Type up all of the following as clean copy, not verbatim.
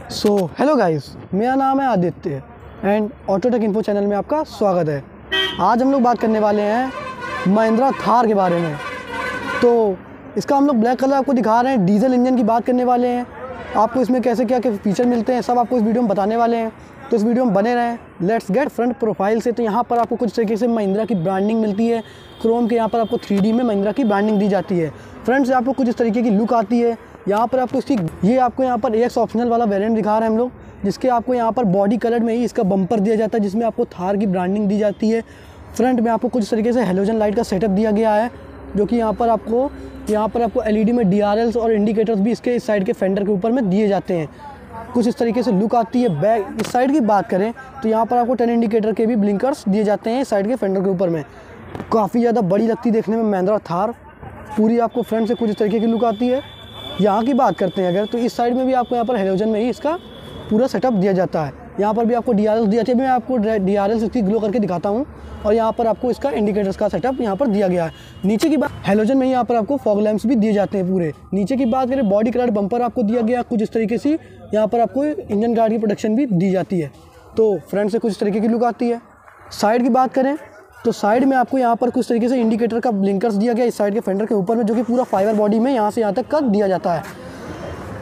Hello guys, मेरा नाम है Aditya and Autotech info channel में आपका स्वागत है। आज हम लोग बात करने वाले हैं महिंद्रा थार के बारे में। तो इसका हम लोग ब्लैक कलर आपको दिखा रहे हैं, डीजल इंजन की बात करने वाले हैं। आपको इसमें कैसे क्या क्या फीचर मिलते हैं सब आपको इस वीडियो में बताने वाले हैं, तो इस वीडियो में बने रहें। लेट्स गेट फ्रंट प्रोफाइल से। तो यहाँ पर आपको कुछ तरीके से महिंद्रा की ब्रांडिंग मिलती है, क्रोम के यहाँ पर आपको 3D में महिंद्रा की ब्रांडिंग दी जाती है। फ्रंट से आपको कुछ इस तरीके की लुक आती है। यहाँ पर आपको इसकी ये आपको यहाँ पर एक्स ऑप्शनल वाला वेरिएंट दिखा रहे हैं हम लोग, जिसके आपको यहाँ पर बॉडी कलर में ही इसका बम्पर दिया जाता है, जिसमें आपको थार की ब्रांडिंग दी जाती है। फ्रंट में आपको कुछ इस तरीके से हेलोजन लाइट का सेटअप दिया गया है, जो कि यहाँ पर आपको एलईडी में DRLs और इंडिकेटर्स भी इसके इस साइड के फेंडर के ऊपर में दिए जाते हैं। कुछ इस तरीके से लुक आती है। बैक इस साइड की बात करें तो यहाँ पर आपको 10 इंडिकेटर के भी ब्लिंकर्स दिए जाते हैं इस साइड के फेंडर के ऊपर में। काफ़ी ज़्यादा बड़ी लगती है देखने में महिंद्रा थार। पूरी आपको फ्रंट से कुछ इस तरीके की लुक आती है। यहाँ की बात करते हैं अगर, तो इस साइड में भी आपको यहाँ पर हेलोजन में ही इसका पूरा सेटअप दिया जाता है। यहाँ पर भी आपको DRLs दिया जाती है। मैं आपको DRLs इसकी ग्लो करके दिखाता हूँ। और यहाँ पर आपको इसका इंडिकेटर्स का सेटअप यहाँ पर दिया गया है। नीचे की बात हेलोजन में ही यहाँ पर आपको फॉग लैंप्स भी दिए जाते हैं पूरे। नीचे की बात करें, बॉडी कलर बम्पर आपको दिया गया कुछ इस तरीके से। यहाँ पर आपको इंजन गार्ड की प्रोटेक्शन भी दी जाती है। तो फ्रंट से कुछ इस तरीके की लुक आती है। साइड की बात करें तो साइड में आपको यहाँ पर कुछ तरीके से इंडिकेटर का ब्लिंकर्स दिया गया इस साइड के फेंडर के ऊपर में, जो कि पूरा फाइबर बॉडी में यहाँ से यहाँ तक का दिया जाता है।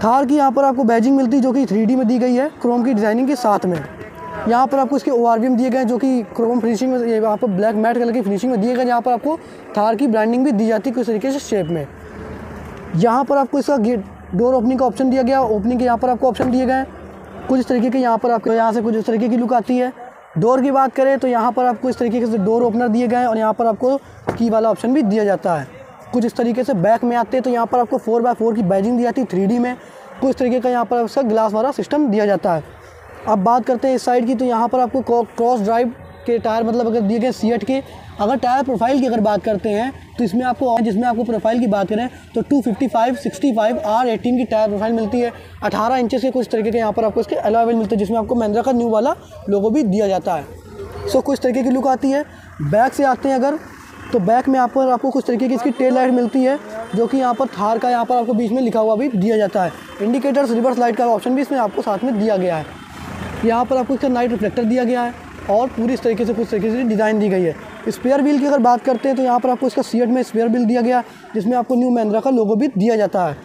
थार की यहाँ पर आपको बैजिंग मिलती है, जो कि 3D में दी गई है क्रोम की डिज़ाइनिंग के साथ में। यहाँ पर आपको इसके ORVM दिए गए हैं, जो कि क्रोम फिनिशिंग में, यहाँ पर ब्लैक मैट कलर की फिनिशिंग में दिए गए। यहाँ पर आपको थार की ब्रांडिंग भी दी जाती है कुछ तरीके से शेप में। यहाँ पर आपको इसका गेट डोर ओपनिंग का ऑप्शन दिया गया। ओपनिंग के यहाँ पर आपको ऑप्शन दिए गए हैं कुछ इस तरीके के। यहाँ पर आपको यहाँ से कुछ इस तरीके की लुक आती है। डोर की बात करें तो यहाँ पर आपको इस तरीके से डोर ओपनर दिए गए हैं और यहाँ पर आपको की वाला ऑप्शन भी दिया जाता है कुछ इस तरीके से। बैक में आते हैं तो यहाँ पर आपको 4x4 की बैजिंग दी जाती है 3D में। कुछ तरीके का यहाँ पर उसका ग्लास वाला सिस्टम दिया जाता है। अब बात करते हैं इस साइड की, तो यहाँ पर आपको क्रॉस ड्राइव के टायर मतलब अगर दिए गए सीएट के। अगर टायर प्रोफाइल की अगर बात करते हैं तो इसमें आपको, जिसमें आपको प्रोफाइल की बात करें तो 255 65 R18 की टायर प्रोफाइल मिलती है। 18 इंचेस के कुछ तरीके के यहाँ पर आपको इसके अलॉय व्हील मिलते हैं, जिसमें आपको महिंद्रा का न्यू वाला लोगो भी दिया जाता है। कुछ तरीके की लुक आती है। बैक से आते हैं अगर, तो बैक में आपको कुछ तरीके की इसकी टेल लाइट मिलती है, जो कि यहाँ पर थार का यहाँ पर आपको बीच में लिखा हुआ भी दिया जाता है। इंडिकेटर्स रिवर्स लाइट का ऑप्शन भी इसमें आपको साथ में दिया गया है। यहाँ पर आपको इसका नाइट रिफ्लेक्टर दिया गया है और पूरी इस तरीके से कुछ तरीके से डिज़ाइन दी गई है। स्पेयर व्हील की अगर बात करते हैं तो यहाँ पर आपको इसका सीएट में स्पेयर व्हील दिया गया, जिसमें आपको न्यू महिंद्रा का लोगो भी दिया जाता है।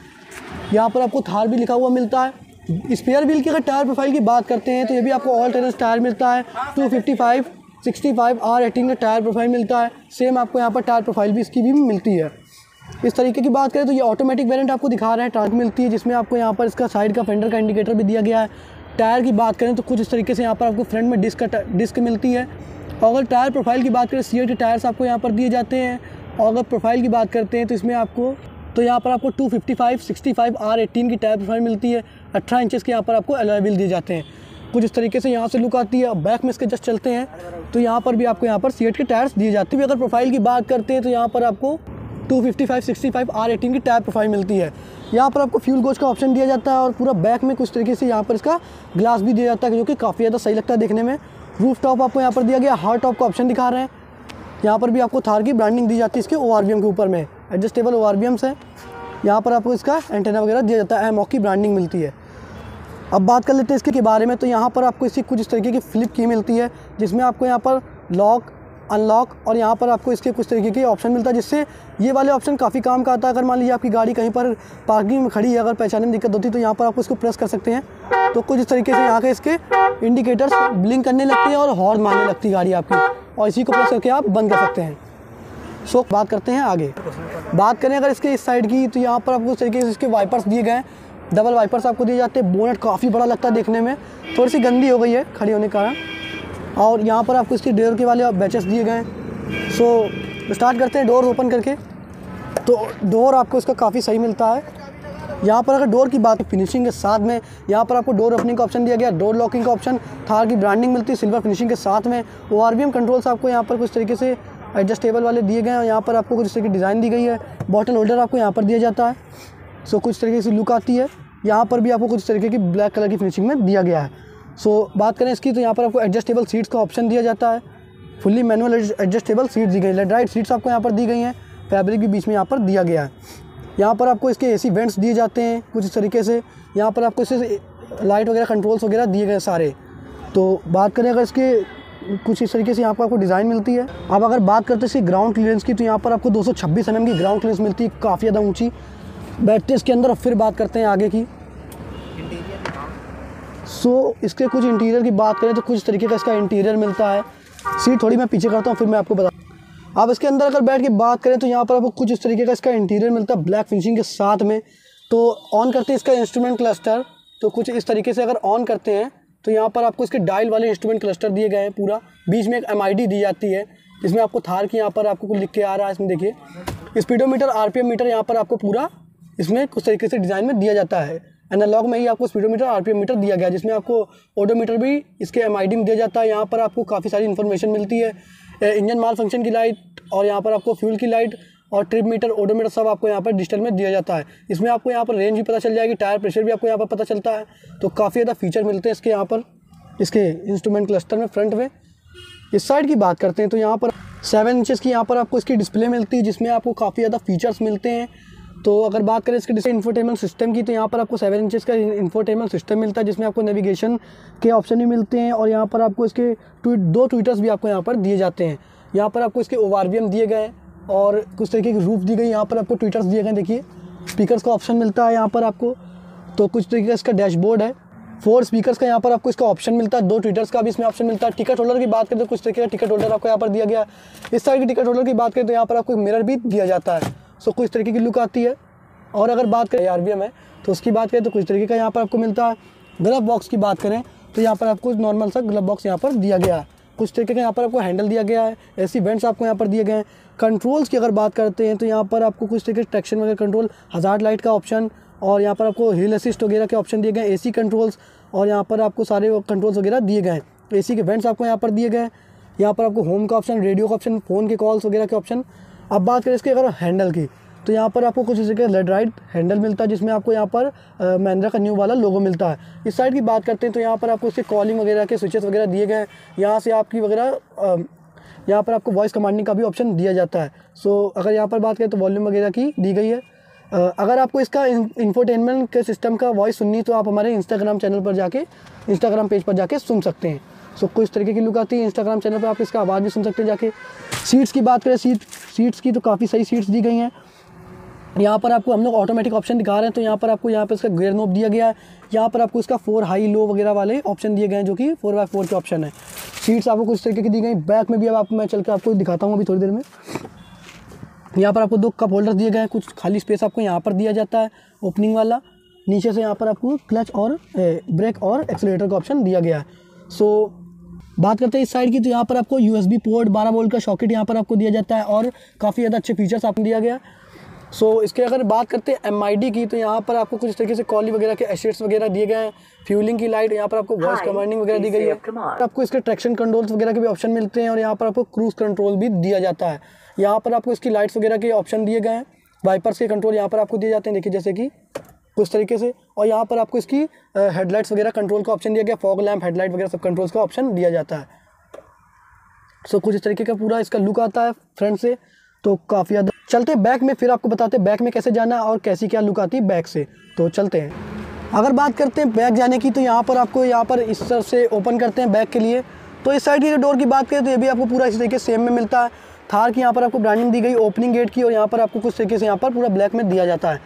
यहाँ पर आपको थार भी लिखा हुआ मिलता है। स्पेयर व्हील की अगर टायर प्रोफाइल की बात करते हैं तो ये भी आपको ऑल टेरेन टायर मिलता है। 255 65 R18 का टायर प्रोफाइल मिलता है। सेम आपको यहाँ पर टायर प्रोफाइल भी इसकी भी मिलती है। इस तरीके की बात करें तो ये ऑटोमेटिक वेरिएंट आपको दिखा रहे हैं, ट्रांस मिलती है, जिसमें आपको यहाँ पर इसका साइड का फेंडर का इंडिकेटर भी दिया गया है। टायर की बात करें तो कुछ इस तरीके से यहाँ पर आपको फ्रंट में डिस्क मिलती है। और अगर टायर प्रोफाइल की बात करें, सीएट के टायर्स आपको यहाँ पर दिए जाते हैं। और अगर प्रोफाइल की बात करते हैं तो इसमें आपको, तो यहाँ पर आपको 255 65 R18 की टायर प्रोफाइल मिलती है। 18 इंचेस के यहाँ पर आपको अलॉय व्हील दिए जाते हैं। कुछ इस तरीके से यहाँ से लुक आती है। बैक में इसके जस्ट चलते हैं तो यहाँ पर भी आपको यहाँ पर सीएट के टायर्स दिए जाते हैं। अगर प्रोफाइल की बात करते हैं तो यहाँ पर आपको 255 65 R18 की टायर प्रोफाइल मिलती है। यहाँ पर आपको फ्यूल गॉज का ऑप्शन दिया जाता है और पूरा बैक में कुछ तरीके से यहाँ पर इसका ग्लास भी दिया जाता है, जो कि काफ़ी ज़्यादा सही लगता है देखने में। रूफ टॉप आपको यहाँ पर दिया गया, हार्ड टॉप का ऑप्शन दिखा रहे हैं। यहाँ पर भी आपको थार की ब्रांडिंग दी जाती है इसके ORVM के ऊपर में। एडजस्टेबल ORVMs है। यहाँ पर आपको इसका एंटेना वगैरह दिया जाता है, एमॉक की ब्रांडिंग मिलती है। अब बात कर लेते हैं इसके बारे में, तो यहाँ पर आपको इसकी कुछ इस तरीके की फ्लिप की मिलती है, जिसमें आपको यहाँ पर लॉक अनलॉक और यहाँ पर आपको इसके कुछ तरीके के ऑप्शन मिलता है, जिससे ये वाले ऑप्शन काफ़ी काम का आता है। अगर मान लीजिए आपकी गाड़ी कहीं पर पार्किंग में खड़ी है, अगर पहचानने में दिक्कत होती है तो यहाँ पर आपको इसको प्रेस कर सकते हैं, तो कुछ इस तरीके से यहाँ के इसके इंडिकेटर्स ब्लिंक करने लगते हैं और हॉर्न मारने लगती है गाड़ी आपकी, और इसी को प्रेस करके आप बंद कर सकते हैं। बात करते हैं आगे। बात करें अगर इसके इस साइड की, तो यहाँ पर आपको इस तरीके से इसके वाइपर्स दिए गए हैं। डबल वाइपर्स आपको दिए जाते हैं। बोनेट काफ़ी बड़ा लगता है देखने में, थोड़ी सी गंदी हो गई है खड़ी होने के कारण। और यहाँ पर आपको इसके डोर के वाले बैचेस दिए गए हैं। स्टार्ट करते हैं डोर ओपन करके। तो डोर आपको इसका काफ़ी सही मिलता है। यहाँ पर अगर डोर की बात, फिनिशिंग के साथ में यहाँ पर आपको डोर ओपनिंग का ऑप्शन दिया गया, डोर लॉकिंग का ऑप्शन, थार की ब्रांडिंग मिलती है सिल्वर फिनिशिंग के साथ में। ORVM कंट्रोल्स आपको यहाँ पर कुछ तरीके से एडजस्टेबल वाले दिए गए हैं। यहाँ पर आपको कुछ इस तरीके की डिज़ाइन दी गई है। बॉटल होल्डर आपको यहाँ पर दिया जाता है। कुछ तरीके से लुक आती है। यहाँ पर भी आपको कुछ तरीके की ब्लैक कलर की फिनिशिंग में दिया गया है। बात करें इसकी, तो यहाँ पर आपको एडजस्टेबल सीट्स का ऑप्शन दिया जाता है। फुल्ली मैनुअल एडजस्टेबल सीट्स दी गई, लेटराइट सीट्स आपको यहाँ पर दी गई हैं। फैब्रिक भी बीच में यहाँ पर दिया गया है। यहाँ पर आपको इसके AC वेंट्स दिए जाते हैं कुछ इस तरीके से। यहाँ पर आपको इसे लाइट वगैरह कंट्रोल्स वगैरह दिए गए सारे। तो बात करें अगर इसके कुछ इस तरीके से यहाँ पर आपको डिज़ाइन मिलती है। अब अगर बात करते हैं इसकी ग्राउंड क्लियरेंस की, तो यहाँ पर आपको 226 mm की ग्राउंड क्लियरेंस मिलती है, काफ़ी ज़्यादा ऊंची बैठते हैं इसके अंदर। फिर बात करते हैं आगे की। इसके कुछ इंटीरियर की बात करें तो कुछ तरीके का इसका इंटीरियर मिलता है। सीट थोड़ी मैं पीछे करता हूँ, फिर मैं आपको बता। अब इसके अंदर अगर बैठ के बात करें तो यहाँ पर आपको कुछ इस तरीके का इसका इंटीरियर मिलता है ब्लैक फिनिशिंग के साथ में। तो ऑन करते हैं इसका इंस्ट्रूमेंट क्लस्टर, तो कुछ इस तरीके से अगर ऑन करते हैं तो यहाँ पर आपको इसके डायल वाले इंस्ट्रूमेंट क्लस्टर दिए गए हैं पूरा। बीच में एक MID दी जाती है, जिसमें आपको थार की यहाँ पर आपको कुछ लिख के आ रहा है। इसमें देखिए स्पीडोमीटर, RPM मीटर यहाँ पर आपको पूरा इसमें कुछ तरीके से डिज़ाइन में दिया जाता है। एनालॉग में ही आपको स्पीडोमीटर, RPM मीटर दिया गया है, जिसमें आपको ओडोमीटर भी इसके MID में दिया जाता है। यहाँ पर आपको काफ़ी सारी इन्फॉर्मेशन मिलती है, इंजन माल फंक्शन की लाइट, और यहाँ पर आपको फ्यूल की लाइट और ट्रिप मीटर, ओडोमीटर सब आपको यहाँ पर डिजिटल में दिया जाता है। इसमें आपको यहाँ पर रेंज भी पता चल जाएगी, टायर प्रेशर भी आपको यहाँ पर पता चलता है। तो काफ़ी ज़्यादा फीचर मिलते हैं इसके यहाँ पर, इसके इंस्ट्रूमेंट क्लस्टर में फ्रंट में। इस साइड की बात करते हैं तो यहाँ पर 7 इंचेस की यहाँ पर आपको इसकी डिस्प्ले मिलती है, जिसमें आपको काफ़ी ज़्यादा फीचर्स मिलते हैं। तो अगर बात करें इसके इंफोटेनमेंट सिस्टम की, तो यहाँ पर आपको 7 इंचेस का इंफोटेनमेंट सिस्टम मिलता है, जिसमें आपको नेविगेशन के ऑप्शन भी मिलते हैं। और यहाँ पर आपको इसके 2 ट्विटर्स भी आपको यहाँ पर दिए जाते हैं। यहाँ पर आपको इसके ORVM दिए गए हैं और कुछ तरीके की रूफ दी गई। यहाँ पर आपको ट्विटर्स दिए गए, देखिए स्पीकर्स का ऑप्शन मिलता है यहाँ पर आपको। तो कुछ तरीके का इसका डैशबोर्ड है, 4 स्पीकर्स का यहाँ पर आपको इसका ऑप्शन मिलता है, 2 ट्विटर्स का भी इसमें ऑप्शन मिलता है। टिकट होल्डर की बात करें तो कुछ तरीके का टिकट होल्डर आपको यहाँ पर दिया गया। इस साइड की टिकट होल्डर की बात करें तो यहाँ पर आपको मिरर भी दिया जाता है। कुछ तरीके की लुक आती है। और अगर बात करें RVM है तो उसकी बात करें तो कुछ तरीके का यहाँ पर आपको मिलता है। ग्लव बॉक्स की बात करें तो यहाँ पर आपको नॉर्मल सा ग्लव बॉक्स यहाँ पर दिया गया है। कुछ तरीके का यहाँ पर आपको हैंडल दिया गया है, AC वेंट्स आपको यहाँ पर दिए गए हैं। कंट्रोल्स की अगर बात करते हैं तो यहाँ पर आपको कुछ तरीके ट्रैक्शन वगैरह कंट्रोल, हज़ार्ड लाइट का ऑप्शन, और यहाँ पर आपको हिल असिस्ट वगैरह के ऑप्शन दिए गए, AC कंट्रोल्स, और यहाँ पर आपको सारे कंट्रोल्स वगैरह दिए गए हैं। AC के वेंट्स आपको यहाँ पर दिए गए हैं। यहाँ पर आपको होम का ऑप्शन, रेडियो का ऑप्शन, फ़ोन के कॉल्स वगैरह के ऑप्शन। अब बात करें इसके अगर हैंडल की, तो यहाँ पर आपको कुछ इसी के लेड राइट हैंडल मिलता है, जिसमें आपको यहाँ पर महिंद्रा का न्यू वाला लोगो मिलता है। इस साइड की बात करते हैं तो यहाँ पर आपको इसके कॉलिंग वगैरह के स्विचेस वगैरह दिए गए हैं। यहाँ से आपकी वगैरह यहाँ पर आपको वॉइस कमांडिंग का भी ऑप्शन दिया जाता है। अगर यहाँ पर बात करें तो वॉल्यूम वगैरह की दी गई है। अगर आपको इसका इंफोटेनमेंट के सिस्टम का वॉइस सुननी तो आप हमारे इंस्टाग्राम चैनल पर जाके, इंस्टाग्राम पेज पर जाके सुन सकते हैं। कुछ तरीके की लुक आती है। इंस्टाग्राम चैनल पर आप इसका आवाज़ भी सुन सकते हैं जाके। सीट्स की बात करें, सीट्स की तो काफ़ी सही सीट्स दी गई हैं। यहाँ पर आपको हम लोग ऑटोमेटिक ऑप्शन दिखा रहे हैं, तो यहाँ पर आपको यहाँ पर इसका गियर नोब दिया गया है। यहाँ पर आपको इसका 4 हाई लो वगैरह वाले ऑप्शन दिए गए हैं, जो कि 4x4 के ऑप्शन है। सीट्स आपको कुछ तरीके की दी गई। बैक में भी अब आपको मैं चल के आपको दिखाता हूँ अभी थोड़ी देर में। यहाँ पर आपको 2 कप होल्डर दिए गए हैं। कुछ खाली स्पेस आपको यहाँ पर दिया जाता है ओपनिंग वाला। नीचे से यहाँ पर आपको क्लच और ब्रेक और एक्सीलरेटर का ऑप्शन दिया गया है। बात करते हैं इस साइड की, तो यहाँ पर आपको USB पोर्ट, 12 वोल्ट का सॉकेट यहाँ पर आपको दिया जाता है, और काफ़ी ज़्यादा अच्छे फीचर्स आपको दिया गया। इसके अगर बात करते हैं MID की, तो यहाँ पर आपको कुछ तरीके से कॉली वगैरह के एसिड्स वगैरह दिए गए हैं। फ्यूलिंग की लाइट, यहाँ पर आपको वॉइस कमांडिंग वगैरह दी गई है। आपको इसके ट्रैक्शन कंट्रोल्स वगैरह के भी ऑप्शन मिलते हैं, और यहाँ पर आपको क्रूज कंट्रोल भी दिया जाता है। यहाँ पर आपको इसकी लाइट्स वगैरह के ऑप्शन दिए गए हैं। वाइपर्स के कंट्रोल यहाँ पर आपको दिए जाते हैं, देखिए जैसे कि कुछ तरीके से। और यहाँ पर आपको इसकी हेडलाइट्स वगैरह कंट्रोल का ऑप्शन दिया गया। फॉग लैम्प, हेडलाइट वगैरह सब कंट्रोल्स का ऑप्शन दिया जाता है। कुछ इस तरीके का पूरा इसका लुक आता है फ्रंट से। तो काफ़ी ज़्यादा। चलते हैं बैक में, फिर आपको बताते हैं बैक में कैसे जाना है और कैसी क्या लुक आती है बैक से। तो चलते हैं। अगर बात करते हैं बैक जाने की, तो यहाँ पर आपको इस तरफ से ओपन करते हैं बैक के लिए। तो इस साइड की डोर की बात करें तो ये भी आपको पूरा इस तरीके से सेम में मिलता है। थार की यहाँ पर आपको ब्रांडिंग दी गई ओपनिंग गेट की, और यहाँ पर आपको कुछ तरीके से यहाँ पर पूरा ब्लैक में दिया जाता है।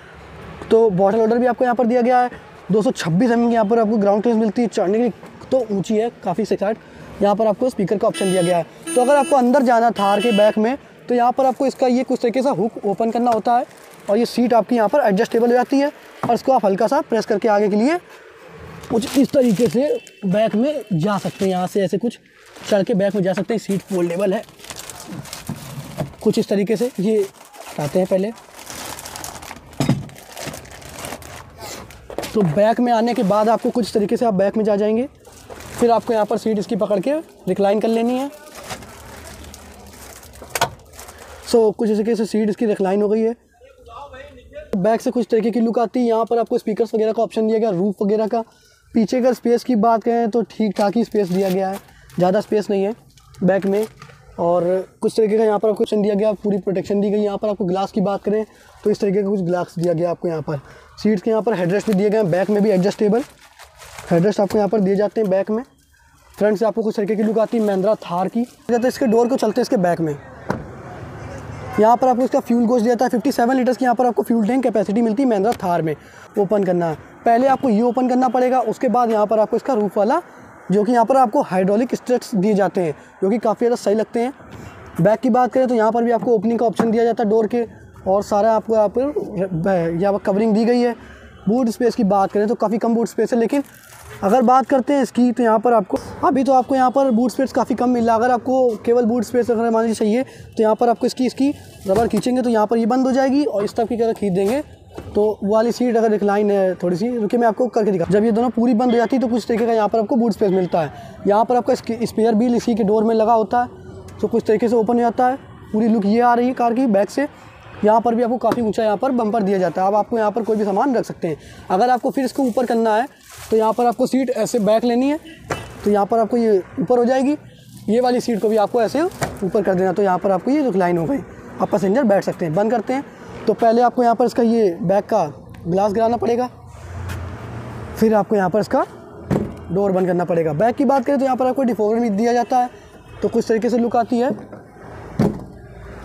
तो बॉटल होल्डर भी आपको यहाँ पर दिया गया है। 226 mm की यहाँ पर आपको ग्राउंड क्लियरेंस मिलती है। चढ़ने की तो ऊँची है काफ़ी से साइड। यहाँ पर आपको स्पीकर का ऑप्शन दिया गया है। तो अगर आपको अंदर जाना थार के बैक में, तो यहाँ पर आपको इसका ये कुछ तरीके से हुक ओपन करना होता है, और ये सीट आपकी यहाँ पर एडजस्टेबल हो जाती है, और इसको आप हल्का सा प्रेस करके आगे के लिए कुछ इस तरीके से बैक में जा सकते हैं। यहाँ से ऐसे कुछ चढ़ के बैक में जा सकते हैं। सीट फोल्डेबल है कुछ इस तरीके से। ये हटाते हैं पहले। तो बैक में आने के बाद आपको कुछ तरीके से आप बैक में जा जाएंगे। फिर आपको यहाँ पर सीट इसकी पकड़ के रिक्लाइन कर लेनी है। कुछ इस तरीके से सीट इसकी रिक्लाइन हो गई है। बैक से कुछ तरीके की लुक आती है। यहाँ पर आपको स्पीकर्स वगैरह का ऑप्शन दिया गया, रूफ वगैरह का। पीछे का स्पेस की बात करें तो ठीक ठाक ही स्पेस दिया गया है, ज़्यादा स्पेस नहीं है बैक में। और कुछ तरीके का यहाँ पर आपको ऑप्शन दिया गया, पूरी प्रोटेक्शन दी गई। यहाँ पर आपको ग्लास की बात करें तो इस तरीके का कुछ ग्लास दिया गया आपको यहाँ पर। सीट्स के यहाँ पर हेडरेस्ट भी दिए गए हैं, बैक में भी एडजस्टेबल। हेडरेस्ट आपको यहाँ पर दिए जाते हैं बैक में। फ्रंट से आपको कुछ तरीके की लुक आती है महिंद्रा थार की। जाते इसके डोर को चलते इसके बैक में, यहाँ पर आपको इसका फ्यूल गोज दिया था 57 लीटर्स की यहाँ पर आपको फ्यूल टैंक कैपेसिटी मिलती है महिंद्रा थार में। ओपन करना है, पहले आपको ये ओपन करना पड़ेगा, उसके बाद यहाँ पर आपको इसका रूफ वाला जो कि यहाँ पर आपको हाइड्रोलिक स्ट्रट्स दिए जाते हैं जो कि काफ़ी ज़्यादा सही लगते हैं। बैक की बात करें तो यहाँ पर भी आपको ओपनिंग का ऑप्शन दिया जाता है डोर के, और सारा आपको यहाँ पर कवरिंग दी गई है। बूट स्पेस की बात करें तो काफ़ी कम बूट स्पेस है, लेकिन अगर बात करते हैं इसकी तो यहाँ पर आपको अभी तो आपको यहाँ पर बूट स्पेस काफ़ी कम मिल रहा है। अगर आपको केवल बूट स्पेस अगर मान लीजिए चाहिए तो यहाँ पर आपको इसकी रबर खींचेंगे तो यहाँ पर ये बंद हो जाएगी, और इस तरफ की अगर खींच देंगे तो वो वाली सीट अगर रिक्लाइन है थोड़ी सी, रुकिए मैं आपको करके दिखा। जब ये दोनों पूरी बंद हो जाती है तो कुछ तरीके का यहाँ पर आपको बूट स्पेस मिलता है। यहाँ पर आपका स्पेयर व्हील इसी के डोर में लगा होता है, तो कुछ तरीके से ओपन हो जाता है। पूरी लुक ये आ रही है कार की बैक से। यहाँ पर भी आपको काफ़ी ऊंचा यहाँ पर बम्पर दिया जाता है। अब आपको यहाँ पर कोई भी सामान रख सकते हैं। अगर आपको फिर इसको ऊपर करना है तो यहाँ पर आपको सीट ऐसे बैक लेनी है, तो यहाँ पर आपको ये ऊपर हो जाएगी। ये वाली सीट को भी आपको ऐसे ऊपर कर देना, तो यहाँ पर आपको ये रिक्लाइन हो गई, आप पैसेंजर बैठ सकते हैं। बंद करते हैं तो पहले आपको यहाँ पर इसका ये बैक का ग्लास गिराना पड़ेगा, फिर आपको यहाँ पर इसका डोर बंद करना पड़ेगा। बैक की बात करें तो यहाँ पर आपको डिफॉगर भी दिया जाता है, तो कुछ तरीके से लुक आती है।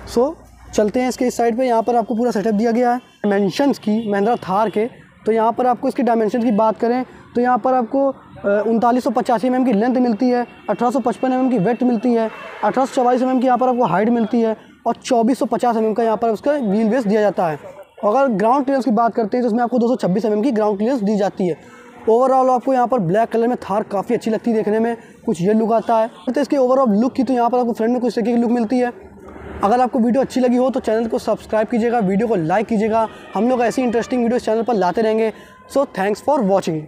सो चलते हैं इसके इस साइड पे। यहाँ पर आपको पूरा सेटअप दिया गया है डायमेंशंस की महिंद्रा थार के। तो यहाँ पर आपको इसके डायमेंशन की बात करें तो यहाँ पर आपको 3985 mm की लेंथ मिलती है, 1855 mm की वेट मिलती है, 1844 mm की यहाँ पर आपको हाइट मिलती है, और 2450 mm का यहाँ पर उसका व्हील बेस दिया जाता है। अगर ग्राउंड क्लियरेंस की बात करते हैं तो उसमें आपको 226 mm की ग्राउंड क्लियरेंस दी जाती है। ओवरऑल आपको यहाँ पर ब्लैक कलर में थार काफ़ी अच्छी लगती है देखने में, कुछ ये लुक आता है। तो इसके ओवरऑल लुक की तो यहाँ पर आपको फ्रंट में कुछ तरीके की लुक मिलती है। अगर आपको वीडियो अच्छी लगी हो तो चैनल को सब्सक्राइब कीजिएगा, वीडियो को लाइक कीजिएगा। हम लोग ऐसी इंटरेस्टिंग वीडियो चैनल पर लाते रहेंगे। So thanks for watching.